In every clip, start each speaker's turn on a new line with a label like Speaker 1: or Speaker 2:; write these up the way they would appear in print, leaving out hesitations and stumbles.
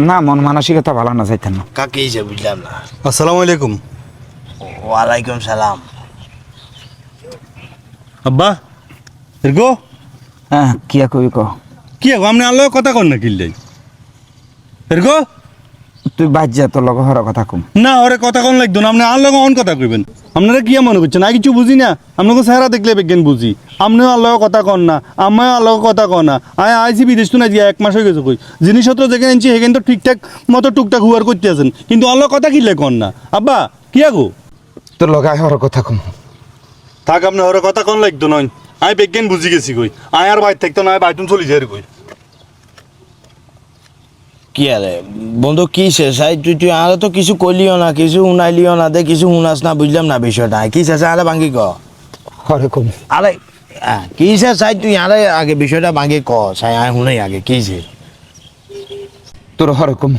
Speaker 1: না, মন মানসিকতা ভালো না, যাইতেন না।
Speaker 2: কাকে যে বুঝলাম না।
Speaker 3: আসসালামু আলাইকুম।
Speaker 2: ওয়ালাইকুম সালাম।
Speaker 3: আব্বা এরগো
Speaker 1: হ্যাঁ, কিয়া কবি ক।
Speaker 3: কি আগো আপনি আলো কথা কন না কিল্লাই এরগো
Speaker 1: তুই বাদ যা, তোর লগ হওয়ার কথা কম।
Speaker 3: না ওরে কথা কন লাগতো না, আপনি আলো অন কথা কইবেন। আপনারা কি মনে করছেন? না কিছু বুঝি না, আপনাকে চেহারা দেখলে বিজ্ঞান বুঝি। আপনিও আলো কথা কন না, আমিও আলো কথা কন না। আইসি বিদেশ তো না গিয়া 1 মাস হয়ে গেছে কই। জিনিসপত্র যেখানে আনছি সেখানে তো ঠিকঠাক মতো টুকটাক হুয়ার করতে আছেন, কিন্তু আলো কথা কিলে কন না। আব্বা কি আগো
Speaker 1: তোর লগ হওয়ার কথা কম।
Speaker 3: থাক, আপনি ওরে কথা কন লাগতো নয়। আমি বিজ্ঞান বুঝি গেছি কই। আর বাইর থাকতো না, বাইতুন চলি যায় কই।
Speaker 2: কি আরে বন্ধু কি শেষ তুই আরে তো কিছু কইলিও না, কিছু শুনাইলিও না, দে কিছু শুনাস না, বুঝলাম না বিষয়টা কি শেষ। আরে ভাঙ্গি ক।
Speaker 1: হরে কম।
Speaker 2: আরে কি শেষ তুই আরে আগে বিষয়টা ভাঙ্গি ক সাই, আয় শুনাই আগে কি শেষ।
Speaker 1: তোর হরে কম।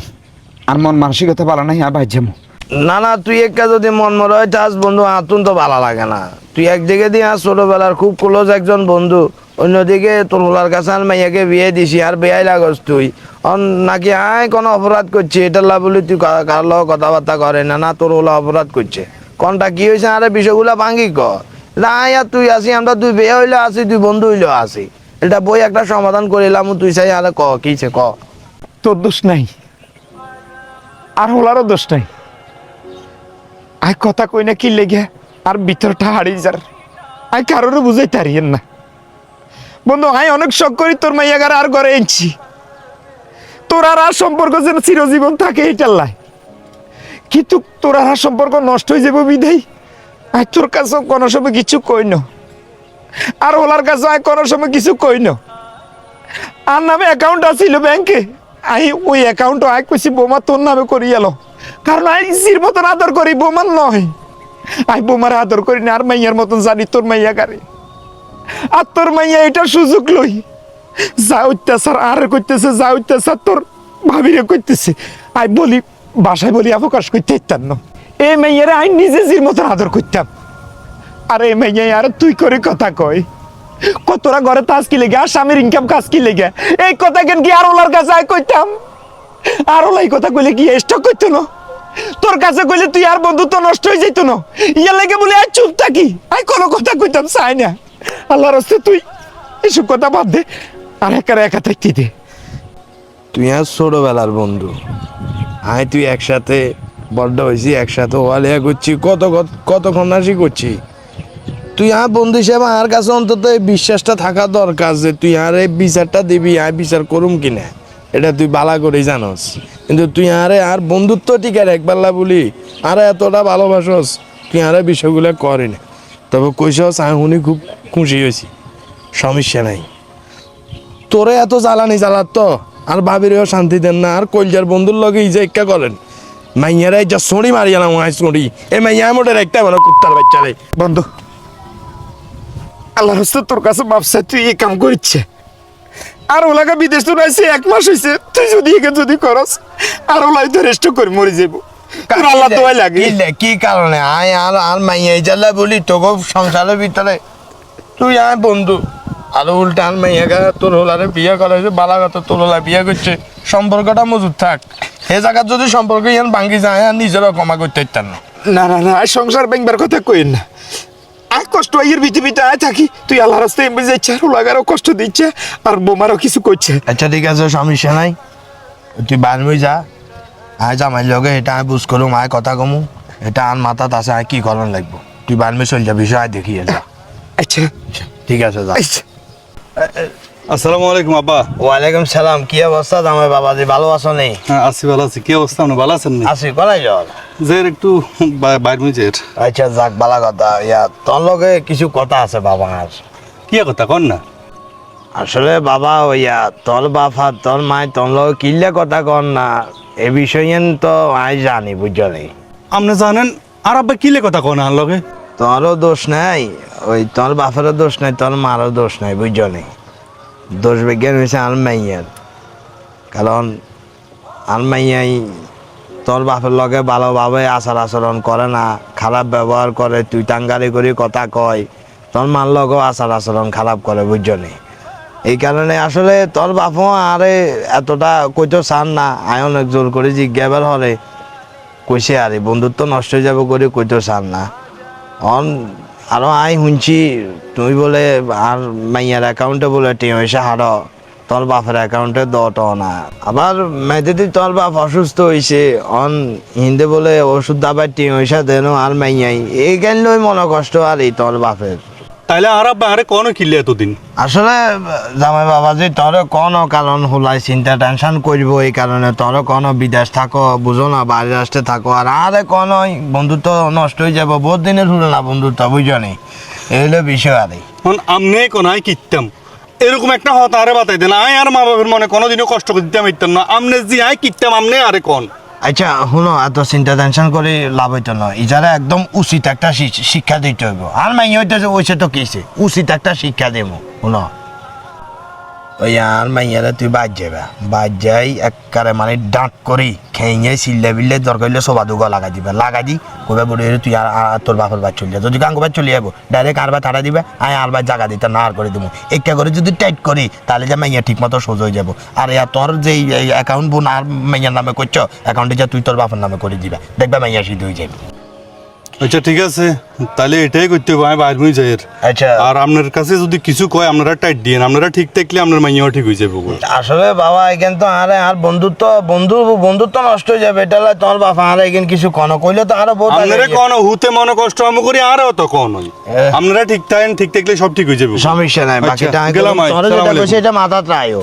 Speaker 1: আর মন মানসিকতা ভালো নাই, আর বাদ যাবো।
Speaker 2: না না, তুই একটা যদি মন মর হয় চাস বন্ধু, আতুন তো ভালো লাগে না। তুই একদিকে দিয়ে আস ছোটবেলার খুব ক্লোজ একজন বন্ধু, অন্যদিকে তোর হোলার কাছে আর মাইয়াকে বিয়ে দিছি, আর বেয়াই লাগস তুই নাকি আয় কোনো অপরাধ করছে এটা লা বলি তুই কার লোক কথাবার্তা করে না। না তোর হোলা অপরাধ করছে কোনটা কি হয়েছে, আরে বিষয়গুলো ভাঙ্গি কর। আয় আর তুই আসি, আমরা তুই বিয়ে হইলে আসি, তুই বন্ধু হইলেও আসি, এটা বই একটা সমাধান করিলাম। তুই চাই আরে ক কিছে ক।
Speaker 1: তোর দোষ নাই, আর হোলারও দোষ নাই। আই কথা কই না কি লেগে আর ভিতরটা হারিয়ে যার। আই কারোর বুঝাইতে হারিয়েন না বন্ধু। আই অনেক শখ করি তোর মাইয়াগার আর ঘরে এনেছি। তোর আর সম্পর্ক যেন চিরজীবন থাকে এইটার লাই, কিন্তু তোর আর সম্পর্ক নষ্ট হয়ে যাবো বিধাই আই তোর কাছেও কোনো সময় কিছু কই ন, আর ওলার কাছে আই কোনো সময় কিছু কই ন। আর নামে অ্যাকাউন্ট আছিল ব্যাংকে, আই ওই অ্যাকাউন্ট আই কইছি বোমা তোর নামে করি এলো, কারণ আই সির মতন আদর করি, বোমার নয়। আই বোমার আদর করি না, আর মাইয়ার মতন জানি তোর মাইয়া গারে। আর তোর মাইয়া এটার সুযোগ লই যা অত্যাচার আর করতেছে, যা অত্যাচার তোর ভাবিরে করতেছে। আই বলি বাসায় বলি অবকাশ করতে ইত্যান না, এই মাইয়ারে আই নিজে জির মতন আদর করতাম। আর এই মাইয়া আর তুই করে কথা কয় কতরা ঘরে তাস কি লেগে, আর স্বামীর ইনকাম কাজ কি লেগে, এই কথা কেন কি আর ওলার কাছে আই কইতাম? আর ওলাই কথা কইলে কি স্টক করতো না? তোর কাছে কইলে তুই আর বন্ধুত্ব নষ্ট হয়ে যেত না, ইয়া লেগে বলে আর চুপ থাকি, আই কোনো কথা কইতাম চাই না। আল্লাহর রাস্তে তুই এসব কথা বাদ দে, আর একা থাকতে দে।
Speaker 2: তুই আর ছোটবেলার বন্ধু, আয় তুই একসাথে বড্ড হয়েছি, একসাথে ওয়ালিয়া করছি, কতক্ষণ হাসি করছি। তুই আর বন্ধু হিসেবে আর কাছে অন্তত এই বিশ্বাসটা থাকা দরকার যে তুই আর এই বিচারটা দিবি, আয় বিচার করুম কিনা এটা তুই বালা করেই জানোস। কিন্তু তুই আরে আর বন্ধুত্ব টিকার একবারলা বলি আর এতটা ভালোবাসস, তুই আরে বিষয়গুলো করে না। তবে কইসস আমি শুনি খুব খুশি হয়েছি, সমস্যা নাই। তোরে এত জ্বালানি জ্বালাত তো আর ভাবিরেও শান্তি দেন না, আর কলজার বন্ধুর লগে ইজা ইক্কা করেন মাইয়ারা যা সড়ি মারিয়ালাম আয় সড়ি এ মাইয়া মোটের একটা মানে কুত্তার বাচ্চা রে।
Speaker 1: বন্ধু আল্লাহর রাস্তে তোর কাছে মাপসা, তুই এই কাম করিচ্ছে। আর ওলাকে বিদেশ তো রাইছে 1 মাস হয়েছে, তুই যদি একে যদি করস আর ওলাই তো রেস্ট করে মরে যাবো। আল্লাহ তোয়াই লাগে
Speaker 2: কি কারণে আয় আর আর মাইয়া জ্বালা বলি তোকে সংসারের ভিতরে তুই আয় বন্ধু, আর উল্টা আর মাইয়াকে তোর হোলারে বিয়ে করাইছে বালা কথা, তোর হোলা বিয়ে করছে, সম্পর্কটা মজুদ থাক। এ জায়গার যদি সম্পর্ক ইয়ান ভাঙ্গি যায় আর নিজেরও ক্ষমা করতে ইত্যান না।
Speaker 1: না না না, সংসার ব্যাংবার কথা কইন না। আর কষ্ট এর পৃথিবীতে আয় থাকি, তুই আল্লাহর রাস্তায় এমনি যাচ্ছে আর ওলাগারও কষ্ট দিচ্ছে আর বোমারও কিছু করছে।
Speaker 2: আচ্ছা ঠিক আছে, সমস্যা নাই, তুই বানবই যা। আয় জামাই লগে এটা আমি বুঝ করুম, আয় কথা কমু, এটা আর মাথাত আছে আয় কি করণ লাগবো। তুই বানবি চল যা, বিষয় আয় দেখিয়ে যা।
Speaker 1: আচ্ছা
Speaker 2: ঠিক আছে যা।
Speaker 1: আচ্ছা।
Speaker 3: আসসালামু আলাইকুম আব্বা।
Speaker 2: ওয়ালাইকুম সালাম, কি অবস্থা জামাই বাবাজি, ভালো আছো নেই?
Speaker 3: হ্যাঁ আছি, ভালো আছি। কি অবস্থা, আপনি ভালো আছেন?
Speaker 2: আছি কোনায় জল
Speaker 3: যে একটু বাইর মুজের।
Speaker 2: আচ্ছা যাক বালা কথা, ইয়া তোর লগে কিছু কথা আছে বাবার।
Speaker 3: কি কথা কন না।
Speaker 2: আসলে বাবা ওইয়া তোর বাপা তোর মায় তোর লগে কিনলে কথা কর না, এ বিষয়ে তো আই জানি বুঝলি।
Speaker 3: আপনি জানেন আর আব্বা কিলে কথা কন আর লগে?
Speaker 2: তোরও দোষ নাই, ওই তোর বাপেরও দোষ নাই, তোর মারও দোষ নাই বুঝলি। দোষ বিজ্ঞান হয়েছে আলমাইয়ার, কারণ আলমাইয়াই তোর বাপের লগে ভালোভাবে আচার আচরণ করে না, খারাপ ব্যবহার করে, তুই টাঙ্গারি করে কথা কয়, তোর মার লগেও আচার আচরণ খারাপ করে বুঝলি। এই কারণে আসলে তোর বাপও আরে এতটা কইতো চান না, আয় অনেক জোর করে জিজ্ঞাবার হলে কইছে আরে বন্ধুত্ব নষ্ট হয়ে যাবে করে কইতো চান না। অন আরো আই শুনছি তুই বলে আর মাইয়ার অ্যাকাউন্টে বলে টিএমএসে হারো, তোর বাপের অ্যাকাউন্টে দটা না। আবার মেয়েদি তোর বাপ অসুস্থ হয়েছে, অন হিন্দে বলে ওষুধ দাবার টিএমএসে দেন আর মাইয়াই এই গেল মনে কষ্ট আর এই তোর বাপের।
Speaker 3: তাইলে আর আব্বা আরে কোনো কিনলে এতদিন
Speaker 2: আসলে জামাই বাবা যে তোর কোনো কারণ হলাই চিন্তা টেনশন করবো, এই কারণে তোর কোনো বিদেশ থাকো বুঝো না, বাইরে রাষ্ট্রে থাকো, আর আরে কোনো বন্ধুত্ব নষ্ট হয়ে যাবো, বহুত দিনের হলো না বন্ধুত্ব বুঝো নি, এই হলো বিষয় আরে।
Speaker 3: এখন আমনে কোন আয় কিনতাম এরকম একটা হতা আরে বাতাই দেন, আয় আর মা বাবার মনে কোনোদিনও কষ্ট করে দিতাম ইতাম না, আমনে যে আয় কিনতাম আমনে আরে কোন।
Speaker 2: আচ্ছা শুনো, এত চিন্তা টেনশন করে লাভ হইতো না, ইজারা একদম উচিত একটা শিক্ষা দিতে হইব। আর মাই হইতেছে ওইসে তো কিসে উচিত একটা শিক্ষা দেবো। শুনো ওই আর মাইয়ারা তুই বাদ যাবা, বাদ যাই একবারে মানে ডাঁট করি খেয়ে চিল্লে বিল্লে দরকার হইলে সবা দুগা লাগাই দিবে, লাগাই দি কবে বলে তুই আর তোর বাপের বাদ চলে যা, যদি গাঙ্গবার চলে যাবো ডাইরেক্ট আরবার তাড়া দিবে, আয় আরবার জায়গা দিতে না আর করে দেবো। একটা করে যদি টাইট করি তাহলে যে মাইয়া ঠিক মতো সোজা হয়ে যাবো। আর তোর যে অ্যাকাউন্ট বোন আর মাইয়ার নামে করছো, অ্যাকাউন্টে যা তুই তোর বাপের নামে করে দিবা, দেখবা মাইয়া সিদ্ধ হয়ে যাবে।
Speaker 3: আচ্ছা ঠিক আছে, তাহলে এটাই করতে হবে, আমি বাইর হয়ে যাই।
Speaker 2: আচ্ছা
Speaker 3: আর আপনার কাছে যদি কিছু কয় আপনারা টাইট দিয়ে, আপনারা ঠিক থাকলে আপনার মাইয়াও ঠিক হয়ে যাবে।
Speaker 2: আসলে বাবা এখান তো আরে আর বন্ধুত্ব নষ্ট হয়ে যাবে, এটা হলে তোর বাবা আর এখান কিছু কোনো কইলে তো আরো বহুত
Speaker 3: আপনারা কোন হুতে মনে কষ্ট আমি করি আরো তো কোন আপনারা ঠিক থাকেন, ঠিক থাকলে সব ঠিক হয়ে যাবে,
Speaker 2: সমস্যা নাই।
Speaker 3: আচ্ছা,
Speaker 2: বাকিটা
Speaker 3: গেলাম,
Speaker 2: তোর যেটা
Speaker 3: আসসালামু
Speaker 2: কইছে এটা মাথা রাখো।